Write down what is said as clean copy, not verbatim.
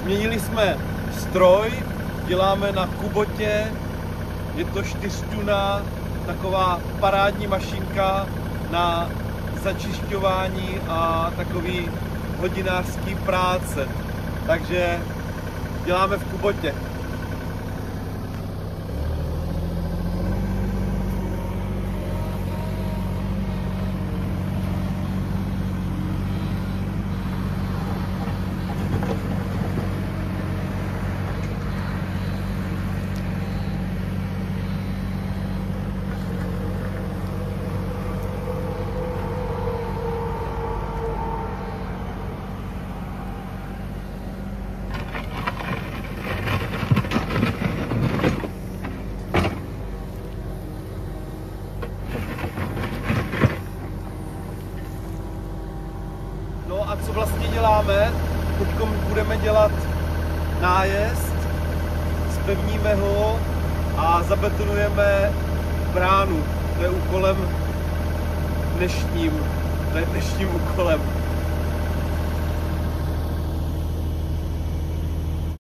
Změnili jsme stroj, děláme na Kubotě, je to 4tuná, taková parádní mašinka na začišťování a takový hodinářský práce. Takže děláme v Kubotě. No a co vlastně děláme? Teď budeme dělat nájezd, zpevníme ho a zabetonujeme bránu. To je úkolem dnešním úkolem.